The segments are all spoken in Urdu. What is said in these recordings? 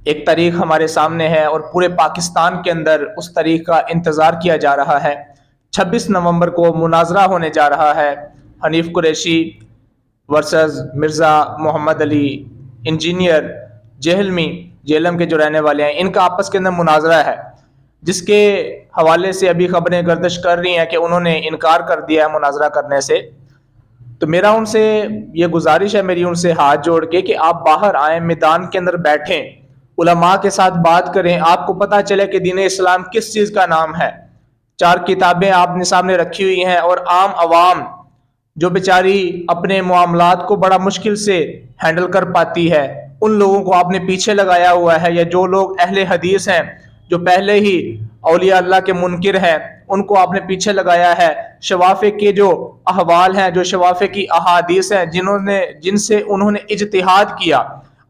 ایک تاریخ ہمارے سامنے ہے اور پورے پاکستان کے اندر اس تاریخ کا انتظار کیا جا رہا ہے۔ 26 نومبر کو مناظرہ ہونے جا رہا ہے، حنیف قریشی ورسز مرزا محمد علی انجینئر جہلمی، جہلم کے جو رہنے والے ہیں، ان کا آپس کے اندر مناظرہ ہے، جس کے حوالے سے ابھی خبریں گردش کر رہی ہیں کہ انہوں نے انکار کر دیا ہے مناظرہ کرنے سے۔ تو میرا ان سے یہ گزارش ہے، میری ان سے ہاتھ جوڑ کے، کہ آپ باہر آئیں، میدان کے اندر بیٹھیں، علماء کے ساتھ بات کریں، آپ کو پتہ چلے کہ دین اسلام کس چیز کا نام ہے۔ 4 کتابیں آپ نے سامنے رکھی ہوئی ہیں، اور عام عوام جو بیچاری اپنے معاملات کو بڑا مشکل سے ہینڈل کر پاتی ہے، ان لوگوں کو آپ نے پیچھے لگایا ہوا ہے، یا جو لوگ اہل حدیث ہیں، جو پہلے ہی اولیاء اللہ کے منکر ہیں، ان کو آپ نے پیچھے لگایا ہے۔ شوافع کے جو احوال ہیں، جو شوافع کی احادیث ہیں، جن سے انہوں نے اجتہاد کیا،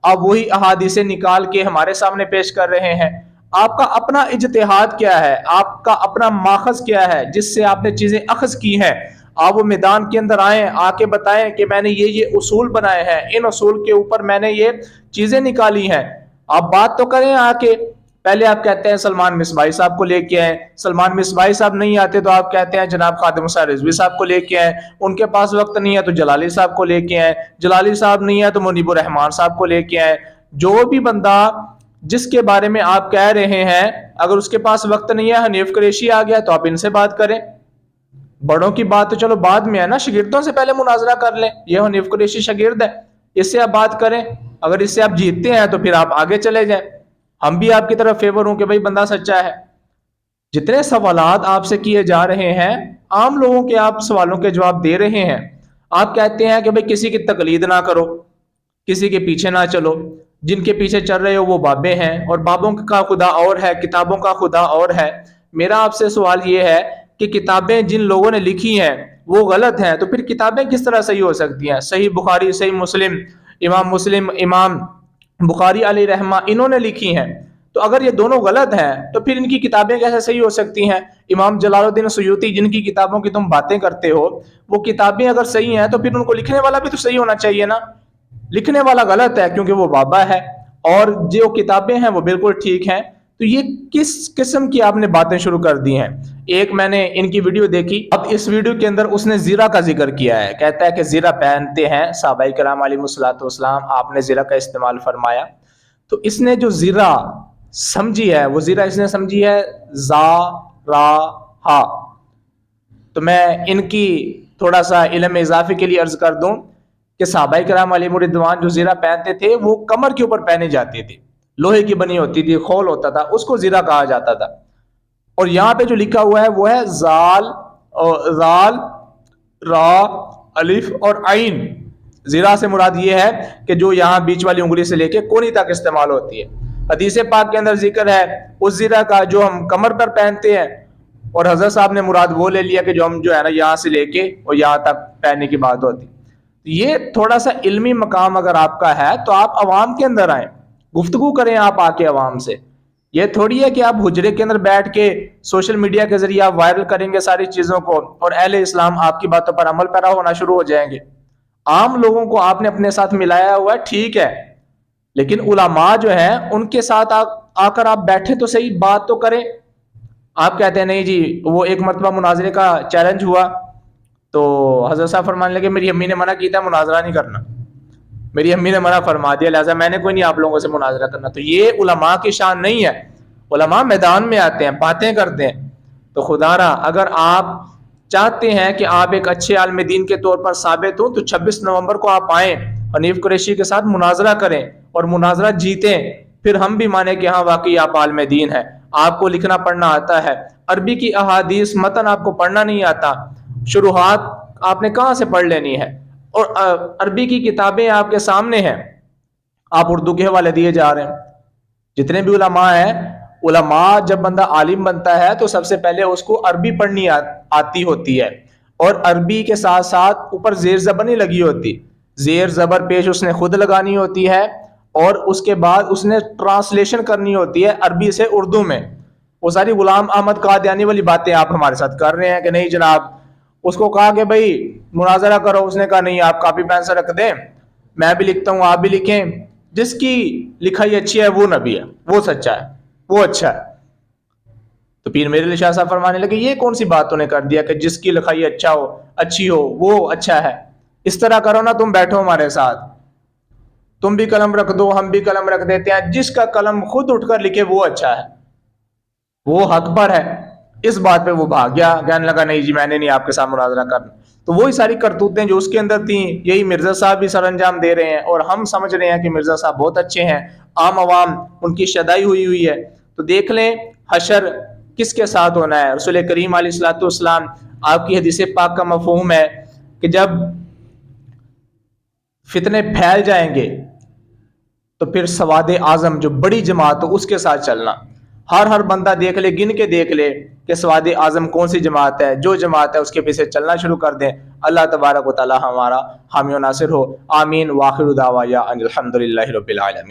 آپ وہی احادیثیں نکال کے ہمارے سامنے پیش کر رہے ہیں۔ آپ کا اپنا اجتہاد کیا ہے؟ آپ کا اپنا ماخذ کیا ہے جس سے آپ نے چیزیں اخذ کی ہیں؟ آپ وہ میدان کے اندر آئیں، آ کے بتائیں کہ میں نے یہ اصول بنائے ہیں، ان اصول کے اوپر میں نے یہ چیزیں نکالی ہیں۔ آپ بات تو کریں آ کے۔ پہلے آپ کہتے ہیں سلمان مصباحی صاحب کو لے کے آئیں، سلمان مصباحی صاحب نہیں آتے تو آپ کہتے ہیں جناب خادم حسین رضوی صاحب کو لے کے آئیں، ان کے پاس وقت نہیں ہے تو جلالی صاحب کو لے کے آئیں، جلالی صاحب نہیں ہے تو منیب الرحمان صاحب کو لے کے آئیں۔ جو بھی بندہ جس کے بارے میں آپ کہہ رہے ہیں، اگر اس کے پاس وقت نہیں ہے، حنیف قریشی آ گیا تو آپ ان سے بات کریں۔ بڑوں کی بات تو چلو بعد میں ہے نا، شاگردوں سے پہلے مناظرہ کر لیں۔ یہ حنیف قریشی شاگرد ہے، اس سے آپ بات کریں، اگر اس سے آپ جیتتے ہیں تو پھر آپ آگے چلے جائیں، ہم بھی آپ کی طرف فیور ہوں کہ بھائی بندہ سچا ہے۔ جتنے سوالات آپ سے کیے جا رہے ہیں، عام لوگوں کے آپ سوالوں کے جواب دے رہے ہیں۔ آپ کہتے ہیں کہ بھائی کسی کی تقلید نہ کرو، کسی کے پیچھے نہ چلو، جن کے پیچھے چل رہے ہو وہ بابے ہیں، اور بابوں کا خدا اور ہے، کتابوں کا خدا اور ہے۔ میرا آپ سے سوال یہ ہے کہ کتابیں جن لوگوں نے لکھی ہیں وہ غلط ہیں، تو پھر کتابیں کس طرح صحیح ہو سکتی ہیں؟ صحیح بخاری، صحیح مسلم، امام بخاری علیہ رحمہ انہوں نے لکھی ہیں، تو اگر یہ دونوں غلط ہیں تو پھر ان کی کتابیں کیسے صحیح ہو سکتی ہیں؟ امام جلال الدین سیوطی جن کی کتابوں کی تم باتیں کرتے ہو، وہ کتابیں اگر صحیح ہیں تو پھر ان کو لکھنے والا بھی تو صحیح ہونا چاہیے نا۔ لکھنے والا غلط ہے کیونکہ وہ بابا ہے، اور جو کتابیں ہیں وہ بالکل ٹھیک ہیں۔ تو یہ کس قسم کی آپ نے باتیں شروع کر دی ہیں؟ ایک میں نے ان کی ویڈیو دیکھی، اب اس ویڈیو کے اندر اس نے زیرہ کا ذکر کیا ہے، کہتا ہے کہ زیرہ پہنتے ہیں صحابہ کرام علیہ الصلوۃ والسلام، آپ نے زیرہ کا استعمال فرمایا۔ تو اس نے جو زیرہ سمجھی ہے، وہ زیرہ اس نے سمجھی ہے زا را ہا۔ تو میں ان کی تھوڑا سا علم اضافے کے لیے عرض کر دوں کہ صحابہ کرام علیہ رضوان جو زیرہ پہنتے تھے وہ کمر کے اوپر پہنے جاتے تھے، لوہے کی بنی ہوتی تھی، خول ہوتا تھا، اس کو زیرہ کہا جاتا تھا۔ اور یہاں پہ جو لکھا ہوا ہے وہ ہے زال را الف اور عین۔ زیرہ سے مراد یہ ہے کہ جو یہاں بیچ والی انگلی سے لے کے کونی تک استعمال ہوتی ہے۔ حدیث پاک کے اندر ذکر ہے اس زیرہ کا جو ہم کمر پر پہنتے ہیں، اور حضرت صاحب نے مراد وہ لے لیا کہ جو ہم جو ہے نا یہاں سے لے کے اور یہاں تک پہننے کی بات ہوتی۔ یہ تھوڑا سا علمی مقام اگر آپ کا ہے تو آپ عوام کے اندر آئیں، گفتگو کریں آپ آ کے عوام سے۔ یہ تھوڑی ہے کہ آپ حجرے کے اندر بیٹھ کے سوشل میڈیا کے ذریعے آپ وائرل کریں گے ساری چیزوں کو، اور اہل اسلام آپ کی باتوں پر عمل پیرا ہونا شروع ہو جائیں گے۔ عام لوگوں کو آپ نے اپنے ساتھ ملایا ہوا ہے، ٹھیک ہے، لیکن علماء جو ہیں ان کے ساتھ آ کر آپ بیٹھے تو صحیح، بات تو کریں۔ آپ کہتے ہیں نہیں جی، وہ ایک مرتبہ مناظرے کا چیلنج ہوا تو حضرت صاحب فرمانے لگے میری امی نے منع کی تھا مناظرہ نہیں کرنا، میری امی نے منع فرما دیا، لہٰذا میں نے کوئی نہیں آپ لوگوں سے مناظرہ کرنا۔ تو یہ علماء کی شان نہیں ہے۔ علماء میدان میں آتے ہیں، باتیں کرتے ہیں۔ تو خدا را اگر آپ چاہتے ہیں کہ آپ ایک اچھے عالم دین کے طور پر ثابت ہوں تو 26 نومبر کو آپ آئیں، حنیف قریشی کے ساتھ مناظرہ کریں اور مناظرہ جیتیں، پھر ہم بھی مانیں کہ ہاں واقعی آپ عالم دین ہیں، آپ کو لکھنا پڑھنا آتا ہے۔ عربی کی احادیث متن آپ کو پڑھنا نہیں آتا، شروحات آپ نے کہاں سے پڑھ لینی ہے؟ اور عربی کی کتابیں آپ کے سامنے ہیں، آپ اردو کے حوالے دیے جا رہے ہیں۔ جتنے بھی علماء ہیں، علماء جب بندہ عالم بنتا ہے تو سب سے پہلے اس کو عربی پڑھنی آتی ہوتی ہے، اور عربی کے ساتھ ساتھ اوپر زیر زبر نہیں لگی ہوتی، زیر زبر پیش اس نے خود لگانی ہوتی ہے، اور اس کے بعد اس نے ٹرانسلیشن کرنی ہوتی ہے عربی سے اردو میں۔ وہ ساری غلام احمد قادیانی والی باتیں آپ ہمارے ساتھ کر رہے ہیں کہ نہیں جناب، اس کو کہا کہ بھائی مناظرہ کرو، اس نے کہا نہیں آپ کاپی پینسل رکھ دیں، میں بھی لکھتا ہوں آپ بھی لکھیں، جس کی لکھائی اچھی ہے وہ نبی ہے، وہ سچا ہے، وہ اچھا ہے۔ تو پیر میرے علی شاہ صاحب فرمانے لگے یہ کون سی بات تو نے کر دیا کہ جس کی لکھائی اچھی ہو وہ اچھا ہے؟ اس طرح کرو نا، تم بیٹھو ہمارے ساتھ، تم بھی قلم رکھ دو، ہم بھی قلم رکھ دیتے ہیں، جس کا قلم خود اٹھ کر لکھے وہ اچھا ہے، وہ حق پر ہے۔ اس بات پہ وہ بھاگ گیا، کہنے لگا نہیں جی میں نے نہیں آپ کے ساتھ مناظرہ کرنا۔ تو وہی ساری کرتوتیں جو اس کے اندر تھیں یہی مرزا صاحب بھی سر انجام دے رہے ہیں، اور ہم سمجھ رہے ہیں کہ مرزا صاحب بہت اچھے ہیں، عام عوام ان کی شدائی ہوئی ہے۔ تو دیکھ لیں حشر کس کے ساتھ ہونا ہے۔ رسول کریم علیہ الصلوۃ والسلام آپ کی حدیث پاک کا مفہوم ہے کہ جب فتنے پھیل جائیں گے تو پھر سواد اعظم جو بڑی جماعت ہو اس کے ساتھ چلنا۔ ہر بندہ دیکھ لے، گن کے دیکھ لے کہ سواد اعظم کون سی جماعت ہے، جو جماعت ہے اس کے پیچھے چلنا شروع کر دیں۔ اللہ تبارک و تعالی ہمارا حامی و ناصر ہو، آمین۔ وآخر دعوانا ان الحمد للہ رب العالمین۔